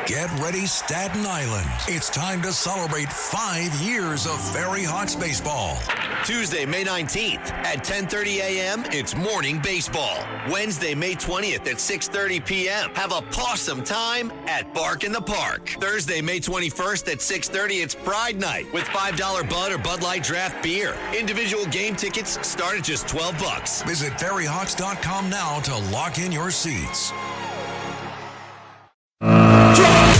Get ready, Staten Island. It's time to celebrate 5 years of Ferry Hawks baseball. Tuesday, May 19th at 10:30 a.m., it's morning baseball. Wednesday, May 20th at 6:30 p.m., have a pawsome time at Bark in the Park. Thursday, May 21st at 6:30, it's Pride Night with $5 Bud or Bud Light draft beer. Individual game tickets start at just $12. Visit ferryhawks.com now to lock in your seats.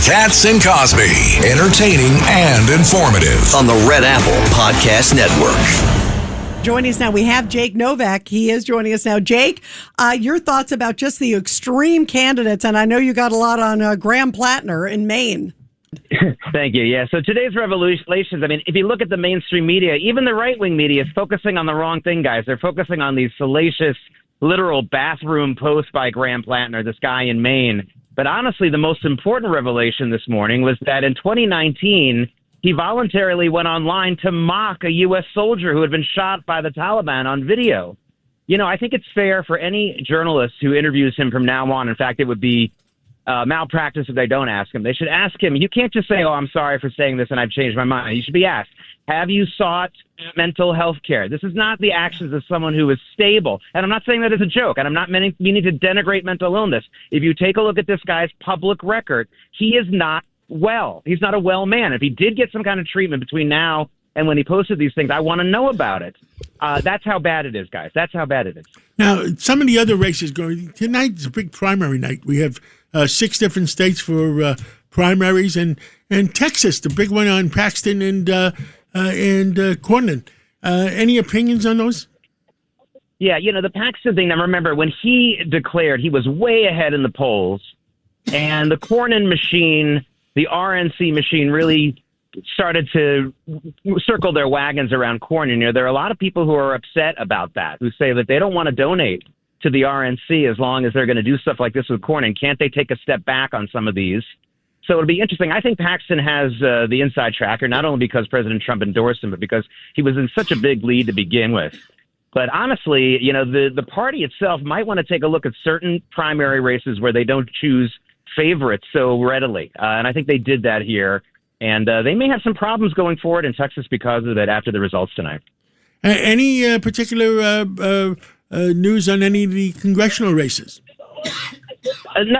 Katz and Cosby, entertaining and informative On the Red Apple Podcast Network. Joining us now, we have Jake Novak. He is joining us now. Jake, your thoughts about just the extreme candidates, and I know you got a lot on Graham Platner in Maine. Thank you. Yeah, so today's revelations, I mean, if you look at the mainstream media, even the right-wing media is focusing on the wrong thing, guys. They're focusing on these salacious, literal bathroom posts by Graham Platner, this guy in Maine. But honestly, the most important revelation this morning was that in 2019, he voluntarily went online to mock a U.S. soldier who had been shot by the Taliban on video. You know, I think it's fair for any journalist who interviews him from now on. In fact, it would be malpractice if they don't ask him. They should ask him. You can't just say, oh, I'm sorry for saying this and I've changed my mind. You should be asked, have you sought mental health care? This is not the actions of someone who is stable. And I'm not saying that as a joke, and I'm not meaning to denigrate mental illness. If you take a look at this guy's public record, he is not well. He's not a well man. If he did get some kind of treatment between now and when he posted these things, I want to know about it. That's how bad it is, guys. That's how bad it is. Now, some of the other races going tonight is a big primary night. We have 6 different states for primaries, and Texas, the big one on Paxton and Cornyn. Any opinions on those? Yeah, you know, the Paxton thing, now remember, when he declared, he was way ahead in the polls, and the Cornyn machine, the RNC machine, really started to circle their wagons around Cornyn. You know, there are a lot of people who are upset about that, who say that they don't want to donate to the RNC as long as they're going to do stuff like this with Cornyn. Can't they take a step back on some of these? So it'll be interesting. I think Paxton has the inside tracker, not only because President Trump endorsed him, but because he was in such a big lead to begin with. But honestly, you know, the party itself might want to take a look at certain primary races where they don't choose favorites so readily. And I think they did that here. And they may have some problems going forward in Texas because of it after the results tonight. Any particular news on any of the congressional races?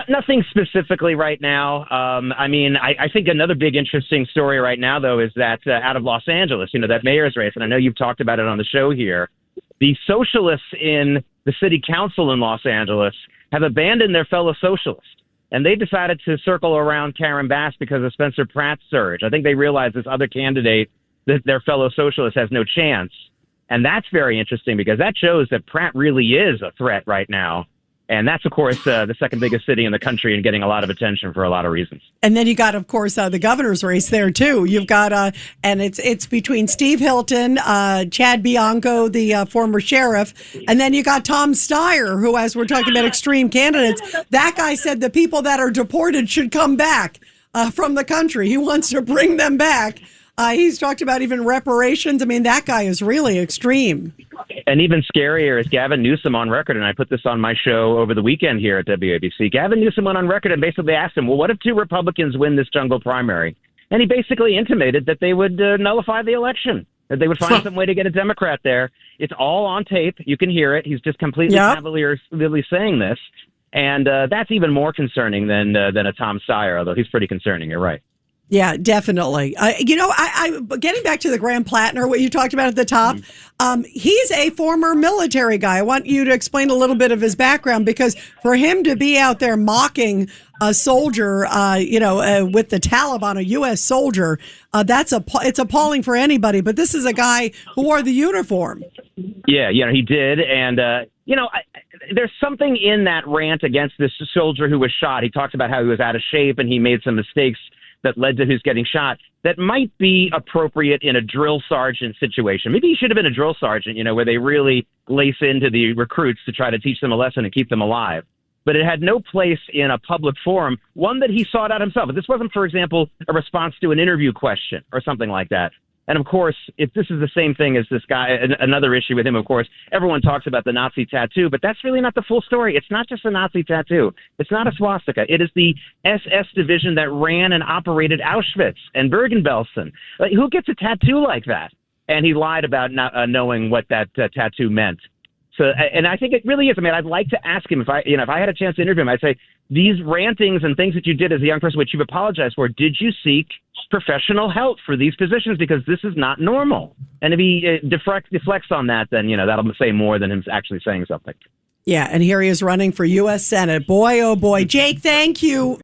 Nothing specifically right now. I mean, I think another big interesting story right now, though, is that out of Los Angeles, you know, that mayor's race, and I know you've talked about it on the show here, the socialists in the city council in Los Angeles have abandoned their fellow socialists, and they decided to circle around Karen Bass because of Spencer Pratt's surge. I think they realized this other candidate, that their fellow socialist, has no chance. And that's very interesting because that shows that Pratt really is a threat right now. And that's, of course, the second biggest city in the country and getting a lot of attention for a lot of reasons. And then you got, of course, the governor's race there, too. You've got, and it's between Steve Hilton, Chad Bianco, the former sheriff, and then you got Tom Steyer, who, as we're talking about extreme candidates, that guy said the people that are deported should come back from the country. He wants to bring them back. He's talked about even reparations. I mean, that guy is really extreme. And even scarier is Gavin Newsom on record, and I put this on my show over the weekend here at WABC. Gavin Newsom went on record and basically asked him, well, what if 2 Republicans win this jungle primary? And he basically intimated that they would nullify the election, that they would find some way to get a Democrat there. It's all on tape. You can hear it. He's just completely cavalierly saying this. And that's even more concerning than a Tom Steyer, although he's pretty concerning. You're right. Yeah, definitely. You know, I getting back to the Graham Platner, what you talked about at the top, he's a former military guy. I want you to explain a little bit of his background, because for him to be out there mocking a soldier, with the Taliban, a U.S. soldier, it's appalling for anybody. But this is a guy who wore the uniform. Yeah, he did. And, there's something in that rant against this soldier who was shot. He talks about how he was out of shape and he made some mistakes that led to his getting shot that might be appropriate in a drill sergeant situation. Maybe he should have been a drill sergeant, where they really lace into the recruits to try to teach them a lesson and keep them alive. But it had no place in a public forum, one that he sought out himself. This wasn't, for example, a response to an interview question or something like that. And of course, if this is the same thing as this guy, another issue with him, of course, everyone talks about the Nazi tattoo, but that's really not the full story. It's not just a Nazi tattoo. It's not a swastika. It is the SS division that ran and operated Auschwitz and Bergen-Belsen. Like, who gets a tattoo like that? And he lied about not knowing what that tattoo meant. So, and I think it really is. I mean, I'd like to ask him if I had a chance to interview him, I'd say, these rantings and things that you did as a young person, which you've apologized for, did you seek professional help for these positions? Because this is not normal. And if he deflects on that, then, that'll say more than him actually saying something. Yeah, and here he is running for U.S. Senate. Boy, oh boy. Jake, thank you.